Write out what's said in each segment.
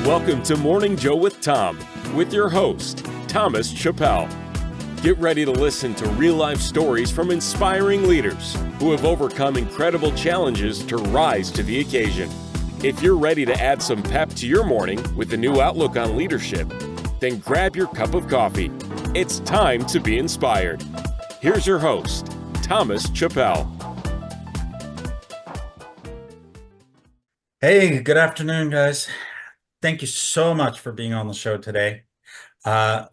Welcome to Morning Joe with Tom, with your host, Thomas Chappell. Get ready to listen to real-life stories from inspiring leaders who have overcome incredible challenges to rise to the occasion. If you're ready to add some pep to your morning with a new outlook on leadership, then grab your cup of coffee. It's time to be inspired. Here's your host, Thomas Chappell. Hey, good afternoon, guys. Thank you so much for being on the show today. I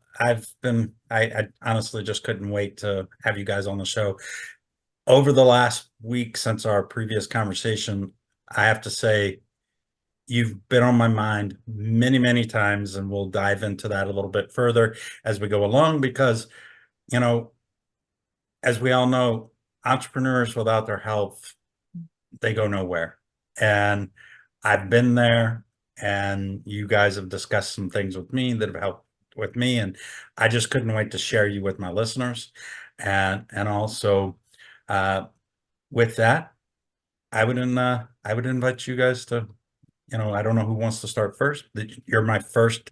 honestly just couldn't wait to have you guys on the show. Over the last week since our previous conversation, I have to say, you've been on my mind many, many times, and we'll dive into that a little bit further as we go along because, as we all know, entrepreneurs without their health, they go nowhere. And I've been there, and you guys have discussed some things with me that have helped with me, and I just couldn't wait to share you with my listeners. And also, with that, I would invite you guys to, I don't know who wants to start first. You're my first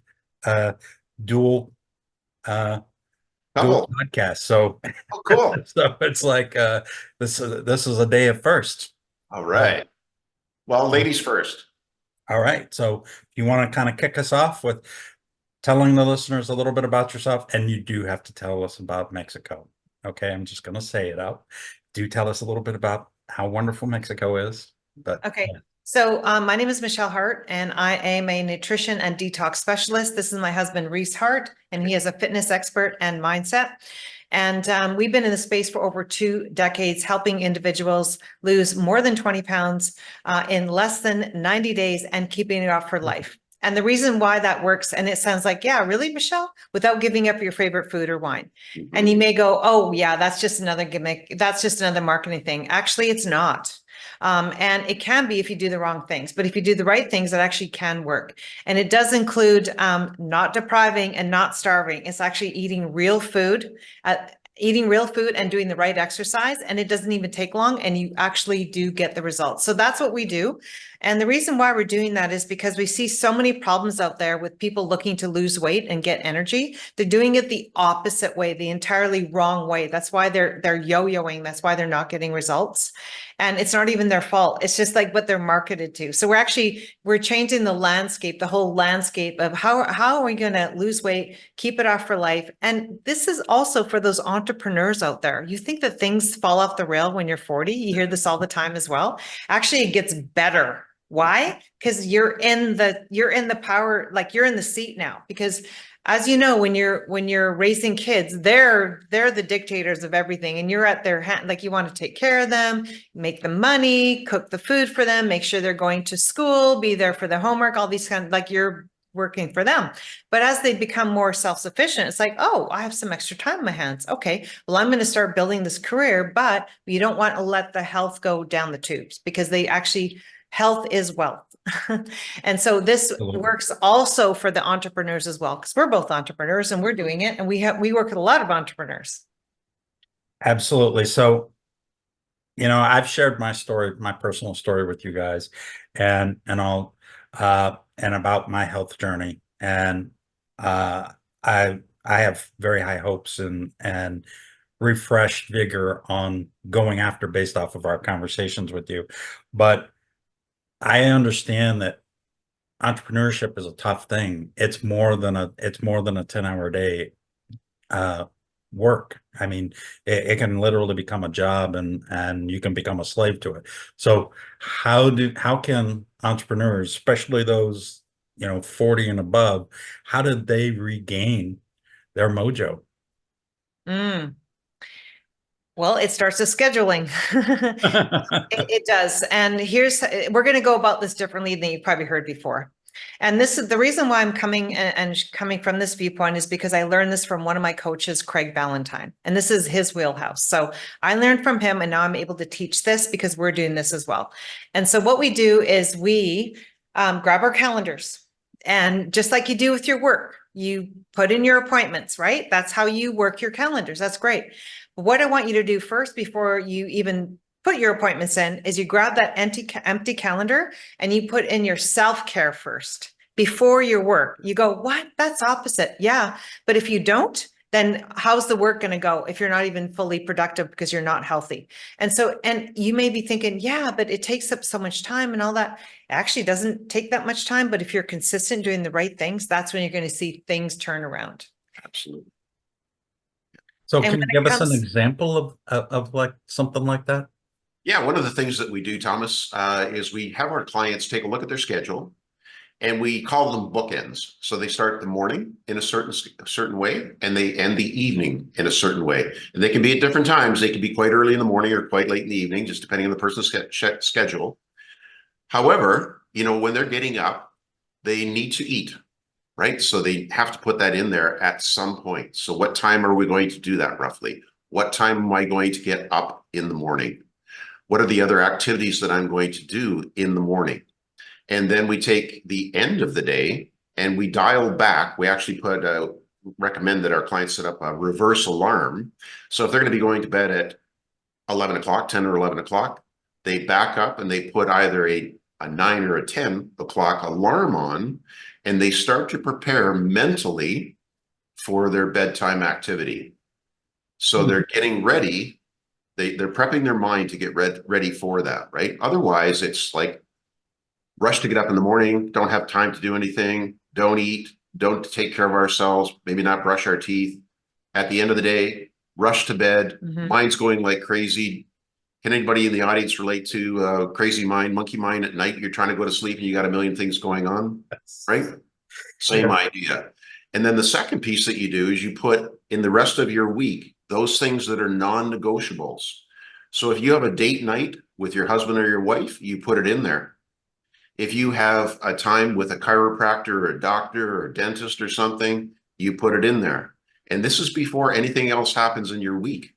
dual podcast, so cool. So it's like this is a day of firsts. All right. Well, ladies first. All right. So if you want to kind of kick us off with telling the listeners a little bit about yourself, and you do have to tell us about Mexico. Okay. I'm just going to say it out. Do tell us a little bit about how wonderful Mexico is. Okay. So my name is Michale Rheece, and I am a nutrition and detox specialist. This is my husband, Rheece Rheece, and he is a fitness expert and mindset. And we've been in the space for over 2 decades, helping individuals lose more than 20 pounds in less than 90 days and keeping it off for life. And the reason why that works, and it sounds like, yeah, really, Michelle, without giving up your favorite food or wine. Mm-hmm. And you may go, oh, yeah, that's just another gimmick. That's just another marketing thing. Actually, it's not. And it can be if you do the wrong things, but if you do the right things, it actually can work. And it does include not depriving and not starving. It's actually eating real food and doing the right exercise. And it doesn't even take long, and you actually do get the results. So that's what we do. And the reason why we're doing that is because we see so many problems out there with people looking to lose weight and get energy. They're doing it the opposite way, the entirely wrong way. That's why they're yo-yoing. That's why they're not getting results. And it's not even their fault. It's just like what they're marketed to. So we're changing the landscape, the whole landscape of how are we going to lose weight, keep it off for life. And this is also for those entrepreneurs out there. You think that things fall off the rail when you're 40. You hear this all the time as well. Actually, it gets better. Why? Because you're in the power, like you're in the seat now. Because as you know, when you're raising kids, they're the dictators of everything, and you're at their hand. Like, you want to take care of them, make the money, cook the food for them, make sure they're going to school, be there for the homework, all these kind of, like, you're working for them. But as they become more self-sufficient, it's like, oh, I have some extra time in my hands. Okay, well, I'm going to start building this career, but you don't want to let the health go down the tubes, because health is wealth. And so this works also for the entrepreneurs as well, because we're both entrepreneurs and we're doing it. And we work with a lot of entrepreneurs. Absolutely. So, I've shared my story, my personal story with you guys, and about my health journey. And I have very high hopes and refreshed vigor on going after based off of our conversations with you. But I understand that entrepreneurship is a tough thing. It's more than a 10-hour day work. I mean, it can literally become a job, and you can become a slave to it. So how can entrepreneurs, especially those 40 and above, how did they regain their mojo? Well, it starts with scheduling. It does. And we're going to go about this differently than you've probably heard before. And this is the reason why I'm coming from this viewpoint, is because I learned this from one of my coaches, Craig Ballantyne, and this is his wheelhouse. So I learned from him, and now I'm able to teach this because we're doing this as well. And so what we do is we grab our calendars, and just like you do with your work, you put in your appointments, right? That's how you work your calendars. That's great. But what I want you to do first, before you even put your appointments in, is you grab that empty calendar and you put in your self-care first. before your work. You go, what? That's opposite. Yeah. But if you don't, then how's the work going to go if you're not even fully productive because you're not healthy? And so, and you may be thinking, yeah, but it takes up so much time and all that. It actually doesn't take that much time. But if you're consistent doing the right things, that's when you're going to see things turn around. Absolutely. So And can you when it give us an comes- example of like something like that? Yeah, one of the things that we do, Thomas, is we have our clients take a look at their schedule, and we call them bookends. So they start the morning in a certain way, and they end the evening in a certain way. And they can be at different times. They can be quite early in the morning or quite late in the evening, just depending on the person's schedule. However, when they're getting up, they need to eat, right? So they have to put that in there at some point. So what time are we going to do that roughly? What time am I going to get up in the morning? What are the other activities that I'm going to do in the morning? And then we take the end of the day and we dial back. We actually recommend that our clients set up a reverse alarm. So if they're going to be going to bed at 11 o'clock, 10 or 11 o'clock, they back up and they put either a 9 or a 10 o'clock alarm on, and they start to prepare mentally for their bedtime activity. So they're getting ready. They're prepping their mind to get ready for that, right? Otherwise, it's like rush to get up in the morning, don't have time to do anything, don't eat, don't take care of ourselves, maybe not brush our teeth. At the end of the day, rush to bed, mind's going like crazy. Can anybody in the audience relate to crazy mind, monkey mind at night? You're trying to go to sleep and you got a million things going on, right? Same idea. And then the second piece that you do is you put in the rest of your week those things that are non-negotiables. So if you have a date night with your husband or your wife, you put it in there. If you have a time with a chiropractor or a doctor or a dentist or something, you put it in there. And this is before anything else happens in your week.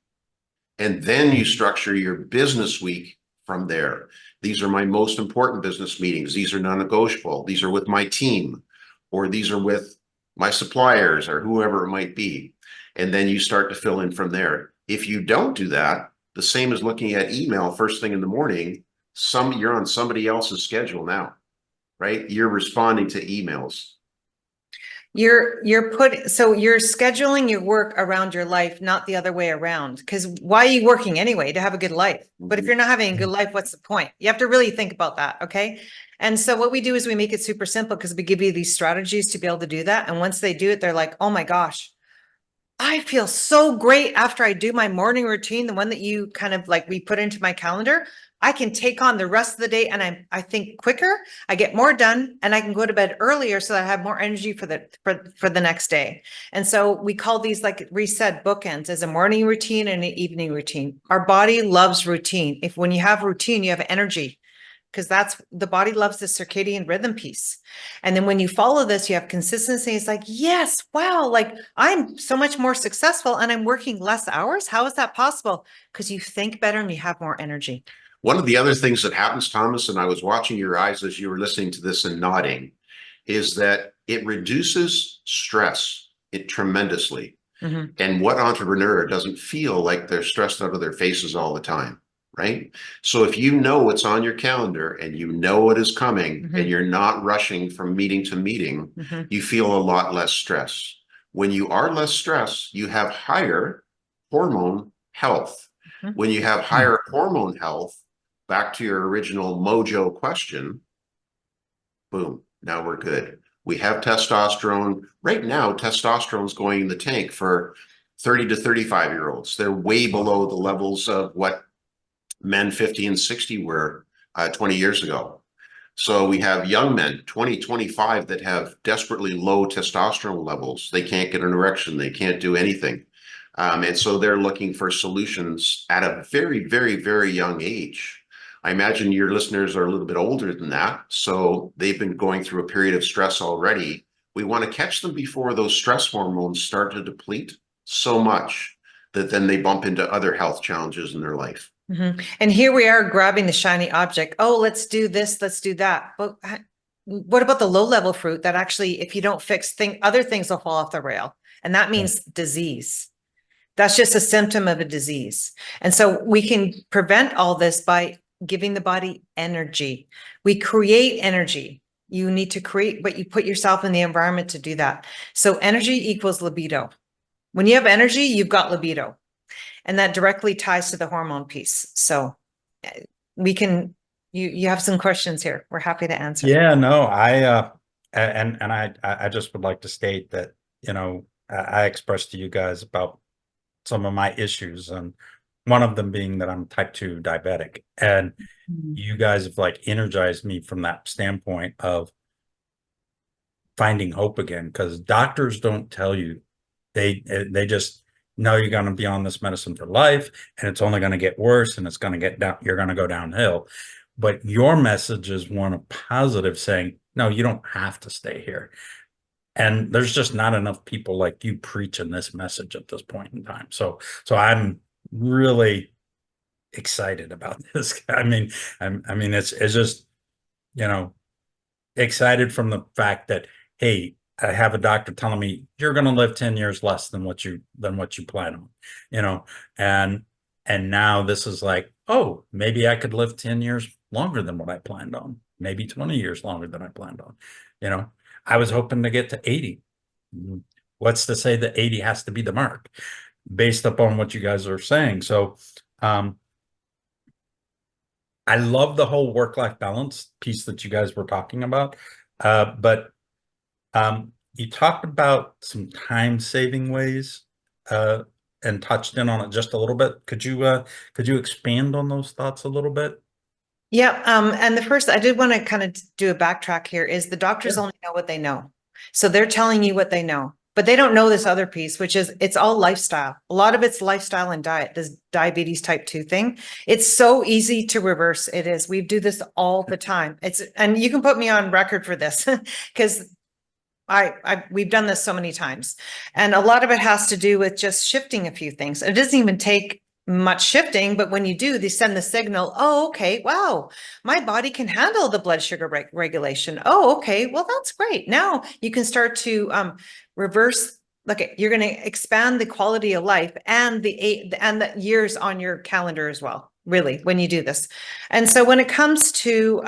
And then you structure your business week from there. These are my most important business meetings. These are non-negotiable. These are with my team, or these are with my suppliers or whoever it might be. And then you start to fill in from there. If you don't do that, the same as looking at email first thing in the morning, you're on somebody else's schedule now, right? You're responding to emails. So you're scheduling your work around your life, not the other way around. Because why are you working anyway? To have a good life. But if you're not having a good life, what's the point? You have to really think about that. Okay. And so what we do is we make it super simple because we give you these strategies to be able to do that. And once they do it, they're like, oh my gosh, I feel so great after I do my morning routine, the one that you kind of like we put into my calendar. I can take on the rest of the day and I think quicker, I get more done, and I can go to bed earlier so that I have more energy for the next day. And so we call these, like Rheece said, bookends, as a morning routine and an evening routine. Our body loves routine. When you have routine, you have energy, because the body loves the circadian rhythm piece. And then when you follow this, you have consistency. It's like, yes, wow, like I'm so much more successful and I'm working less hours. How is that possible? Because you think better and you have more energy. One of the other things that happens, Thomas, and I was watching your eyes as you were listening to this and nodding, is that it reduces stress tremendously. And what entrepreneur doesn't feel like they're stressed out of their faces all the time, right? So if you know what's on your calendar and you know what is coming and you're not rushing from meeting to meeting, you feel a lot less stress. When you are less stressed, you have higher hormone health. When you have higher hormone health, back to your original mojo question, boom, now we're good. We have testosterone. Right now, testosterone is going in the tank for 30 to 35-year-olds. They're way below the levels of what men 50 and 60 were 20 years ago. So we have young men, 20, 25, that have desperately low testosterone levels. They can't get an erection. They can't do anything. And so they're looking for solutions at a very, very, very young age. I imagine your listeners are a little bit older than that, so they've been going through a period of stress already. We want to catch them before those stress hormones start to deplete so much that then they bump into other health challenges in their life. And here we are grabbing the shiny object. Oh, let's do this, let's do that. But what about the low-level fruit that actually, if you don't fix other things will fall off the rail? And that means disease. That's just a symptom of a disease. And so we can prevent all this by giving the body energy. We create energy. You need to create, but you put yourself in the environment to do that. So energy equals libido. When you have energy, you've got libido. And that directly ties to the hormone piece. So we can, you have some questions here. We're happy to answer. Yeah, no, I just would like to state that, you know, I expressed to you guys about some of my issues, and one of them being that I'm type 2 diabetic. And you guys have like energized me from that standpoint of finding hope again, because doctors don't tell you. They just know you're going to be on this medicine for life, and it's only going to get worse, and it's going to get down, you're going to go downhill. But your message is one of positive, saying, no, you don't have to stay here. And there's just not enough people like you preaching this message at this point in time. So I'm really excited about this. I mean, it's just, you know, excited from the fact that, hey, I have a doctor telling me you're going to live 10 years less than what you plan on, you know, and now this is like, oh, maybe I could live 10 years longer than what I planned on, maybe 20 years longer than I planned on. You know, I was hoping to get to 80. What's to say that 80 has to be the mark based upon what you guys are saying? So, I love the whole work-life balance piece that you guys were talking about. But you talked about some time-saving ways, and touched in on it just a little bit. Could you expand on those thoughts a little bit? Yeah. And the first, I did want to kind of do a backtrack here, is the doctors only know what they know. So they're telling you what they know, but they don't know this other piece, which is it's all lifestyle. A lot of it's lifestyle and diet, this diabetes type 2 thing. It's so easy to reverse. It is. We do this all the time. And you can put me on record for this because we've done this so many times. And a lot of it has to do with just shifting a few things. It doesn't even take much shifting, but when you do, they send the signal, oh, okay, wow, my body can handle the blood sugar regulation. Oh, okay, well, that's great. Now you can start to reverse. Look, you're going to expand the quality of life and the years on your calendar as well, really, when you do this. And so when it comes to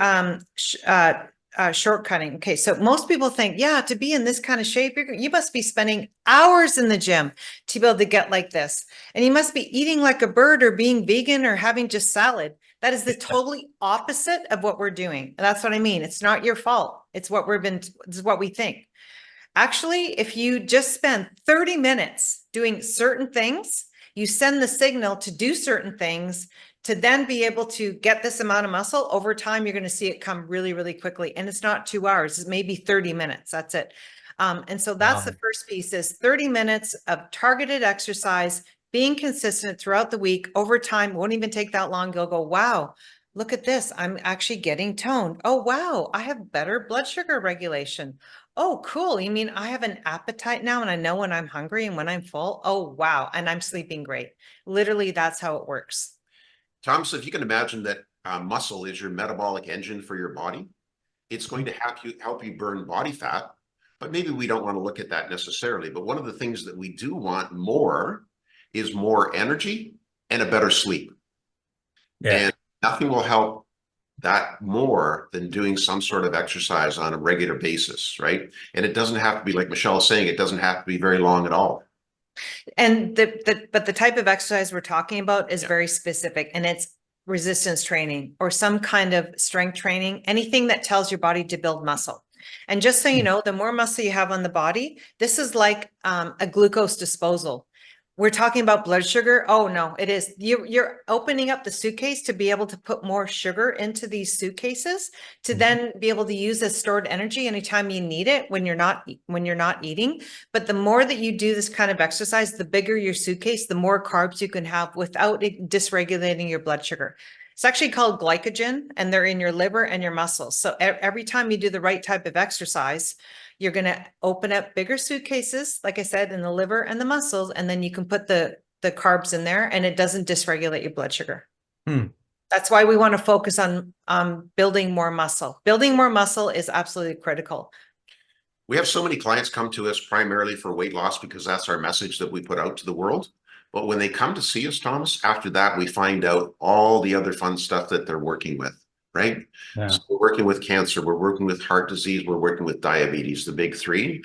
shortcutting. Okay, so most people think, yeah, to be in this kind of shape, you must be spending hours in the gym to be able to get like this. And you must be eating like a bird or being vegan or having just salad. That is the totally opposite of what we're doing. That's what I mean. It's not your fault. It's what it's what we think. Actually, if you just spend 30 minutes doing certain things, you send the signal to do certain things to then be able to get this amount of muscle. Over time, you're going to see it come really, really quickly. And it's not 2 hours, it's maybe 30 minutes. That's it. And so that's the first piece, is 30 minutes of targeted exercise, being consistent throughout the week. Over time, won't even take that long. You'll go, wow, look at this. I'm actually getting toned. Oh, wow, I have better blood sugar regulation. Oh, cool. You mean I have an appetite now and I know when I'm hungry and when I'm full? Oh, wow. And I'm sleeping great. Literally, that's how it works. Tom, so if you can imagine that muscle is your metabolic engine for your body, it's going to help you burn body fat, but maybe we don't want to look at that necessarily. But one of the things that we do want more is more energy and a better sleep. Yeah. And nothing will help that more than doing some sort of exercise on a regular basis, right? And it doesn't have to be, like Michelle is saying, it doesn't have to be very long at all. And but the type of exercise we're talking about is very specific, and it's resistance training or some kind of strength training, anything that tells your body to build muscle. And just so you know, the more muscle you have on the body, this is like a glucose disposal. We're talking about blood sugar. Oh no, it is. You're opening up the suitcase to be able to put more sugar into these suitcases to then be able to use as stored energy anytime you need it when you're not eating. But the more that you do this kind of exercise, the bigger your suitcase, the more carbs you can have without it dysregulating your blood sugar. It's actually called glycogen, and they're in your liver and your muscles. So every time you do the right type of exercise, you're going to open up bigger suitcases, like I said, in the liver and the muscles, and then you can put the carbs in there, and it doesn't dysregulate your blood sugar. That's why we want to focus on building more muscle. Building more muscle is absolutely critical. We have so many clients come to us primarily for weight loss because that's our message that we put out to the world. But when they come to see us, Thomas, after that, we find out all the other fun stuff that they're working with. right? Yeah. So we're working with cancer, we're working with heart disease, we're working with diabetes, the big three.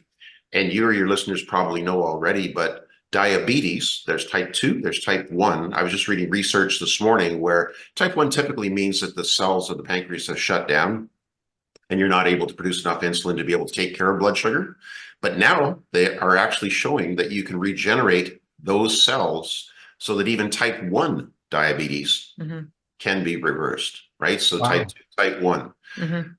And you or your listeners probably know already, but diabetes, there's type 2, there's type 1. I was just reading research this morning where type 1 typically means that the cells of the pancreas have shut down and you're not able to produce enough insulin to be able to take care of blood sugar. But now they are actually showing that you can regenerate those cells so that even type 1 diabetes can be reversed, right? So Wow. type 2, type 1.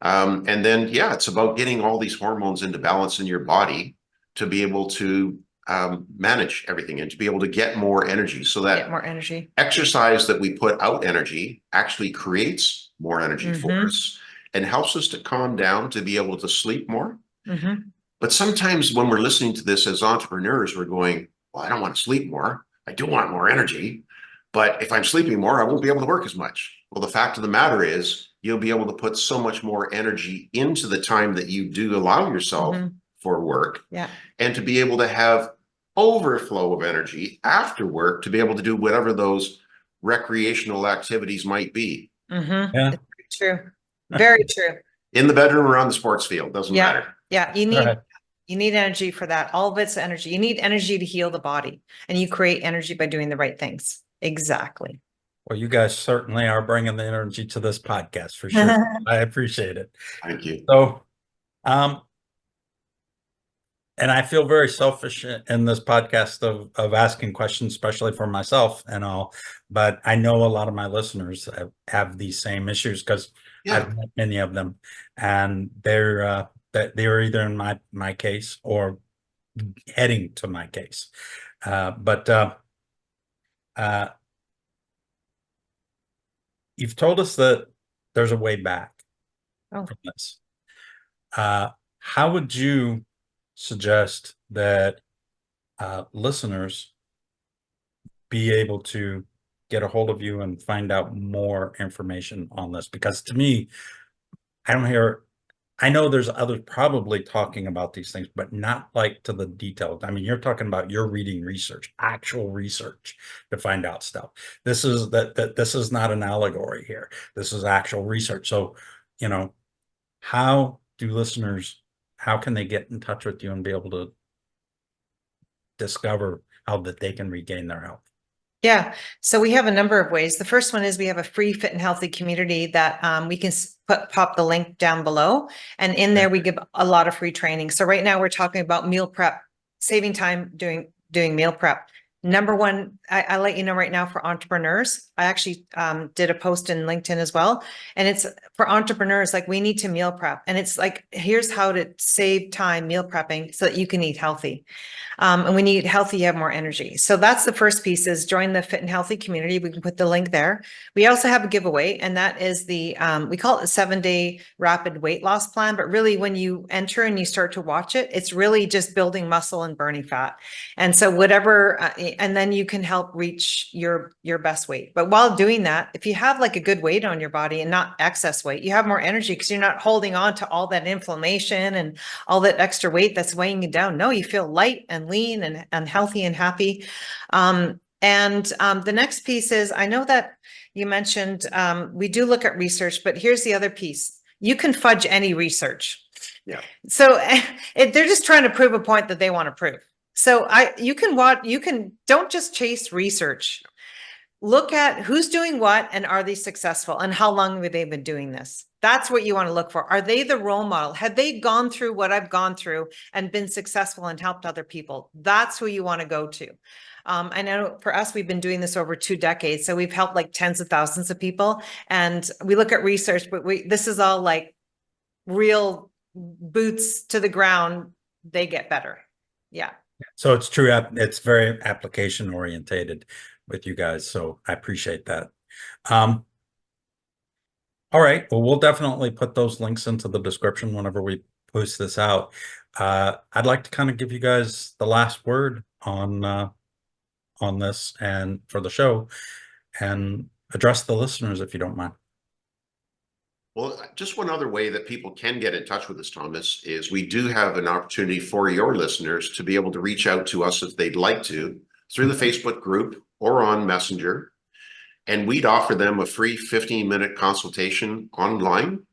And then, yeah, it's about getting all these hormones into balance in your body to be able to manage everything and to be able to get more energy, so that Get more energy. exercise that we put out energy actually creates more energy for us and helps us to calm down, to be able to sleep more. But sometimes when we're listening to this as entrepreneurs, we're going, well, I don't want to sleep more. I do want more energy. But if I'm sleeping more, I won't be able to work as much. Well, the fact of the matter is you'll be able to put so much more energy into the time that you do allow yourself for work. Yeah. And to be able to have overflow of energy after work to be able to do whatever those recreational activities might be. Yeah. It's true. Very true. In the bedroom or on the sports field, doesn't matter. Yeah. You need energy for that. All of it's energy. You need energy to heal the body, and you create energy by doing the right things. Exactly. Well, you guys certainly are bringing the energy to this podcast for sure. I appreciate it. Thank you. So, and I feel very selfish in this podcast of asking questions, especially for myself and all. But I know a lot of my listeners have these same issues because I've met many of them, and they're either in my case or heading to my case. You've told us that there's a way back from this. How would you suggest that listeners be able to get a hold of you and find out more information on this? Because to me, I know there's others probably talking about these things, but not like to the detail. I mean, you're talking about you're reading research, actual research to find out stuff. This is this is not an allegory here. This is actual research. So, how can they get in touch with you and be able to discover how that they can regain their health? Yeah. So we have a number of ways. The first one is we have a free fit and healthy community that we can pop the link down below. And in there, we give a lot of free training. So right now we're talking about meal prep, saving time doing meal prep. Number one, I let you know right now for entrepreneurs, I actually did a post in LinkedIn as well. And it's for entrepreneurs, like we need to meal prep. And it's like, here's how to save time meal prepping so that you can eat healthy. And when you eat healthy, you have more energy. So that's the first piece, is join the fit and healthy community. We can put the link there. We also have a giveaway, and that is the, we call it a 7-day rapid weight loss plan. But really when you enter and you start to watch it, it's really just building muscle and burning fat. And so whatever, and then you can help reach your best weight. But while doing that, if you have like a good weight on your body and not excess weight, you have more energy because you're not holding on to all that inflammation and all that extra weight that's weighing you down. No, you feel light and lean and healthy and happy. The next piece is, I know that you mentioned, we do look at research, but here's the other piece. You can fudge any research. Yeah. So they're just trying to prove a point that they want to prove. So don't just chase research. Look at who's doing what and are they successful and how long have they been doing this? That's what you want to look for. Are they the role model? Have they gone through what I've gone through and been successful and helped other people? That's who you want to go to. I know for us, we've been doing this over 2 decades. So we've helped like tens of thousands of people, and we look at research, but this is all like real boots to the ground. They get better. Yeah. So it's true. It's very application orientated with you guys. So I appreciate that. All right. Well, we'll definitely put those links into the description whenever we post this out. I'd like to kind of give you guys the last word on this and for the show, and address the listeners if you don't mind. Well, just one other way that people can get in touch with us, Thomas, is we do have an opportunity for your listeners to be able to reach out to us if they'd like to, through the Facebook group or on Messenger. and we'd offer them a free 15-minute consultation online.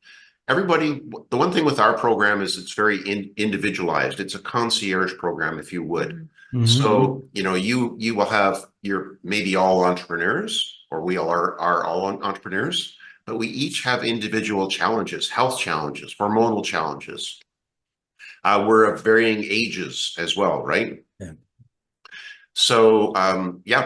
Everybody, the one thing with our program is it's very individualized. It's a concierge program, if you would. Mhm. So, you will have, you're maybe all entrepreneurs, or we all are all entrepreneurs, but we each have individual challenges, health challenges, hormonal challenges. We're of varying ages as well, right? Yeah. So,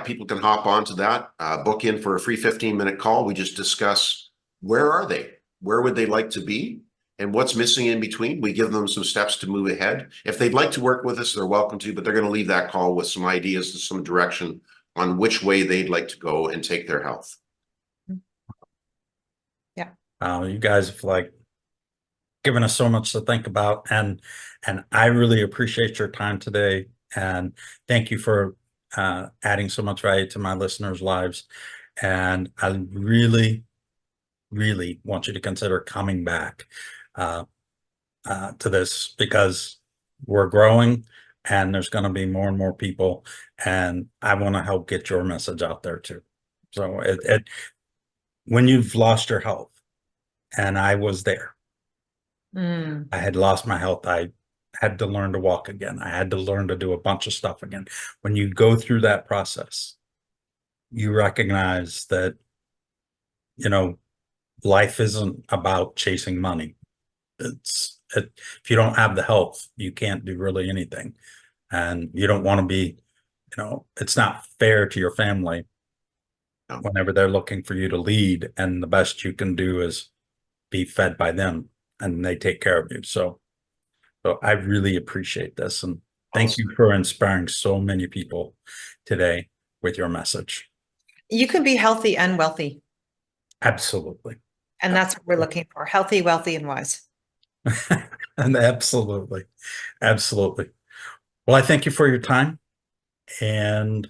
people can hop onto that, book in for a free 15-minute call. We just discuss, where are they? Where would they like to be? And what's missing in between? We give them some steps to move ahead. If they'd like to work with us, they're welcome to, but they're going to leave that call with some ideas and some direction on which way they'd like to go and take their health. Yeah. You guys have given us so much to think about, and I really appreciate your time today, and thank you for adding so much value to my listeners' lives. And I really want you to consider coming back to this, because we're growing and there's going to be more and more people, and I want to help get your message out there too. So when you've lost your health, and I was there, I had lost my health. I had to learn to walk again. I had to learn to do a bunch of stuff again. When you go through that process, you recognize that, life isn't about chasing money. If you don't have the health, you can't do really anything. And you don't want to be, it's not fair to your family whenever they're looking for you to lead, and the best you can do is be fed by them, and they take care of you. So I really appreciate this, and thank you for inspiring so many people today with your message. You can be healthy and wealthy. Absolutely. And that's what we're looking for. Healthy, wealthy, and wise. And absolutely. Well, I thank you for your time, and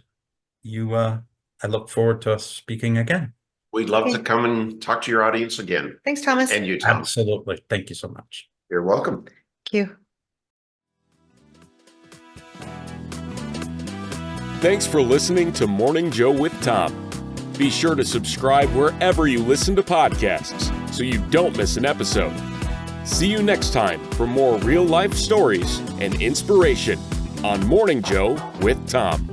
I look forward to us speaking again. We'd love to come and talk to your audience again. Thanks, Thomas. And you, Tom. Absolutely. Thank you so much. You're welcome. Thank you. Thanks for listening to Morning Joe with Tom. Be sure to subscribe wherever you listen to podcasts so you don't miss an episode. See you next time for more real-life stories and inspiration on Morning Joe with Tom.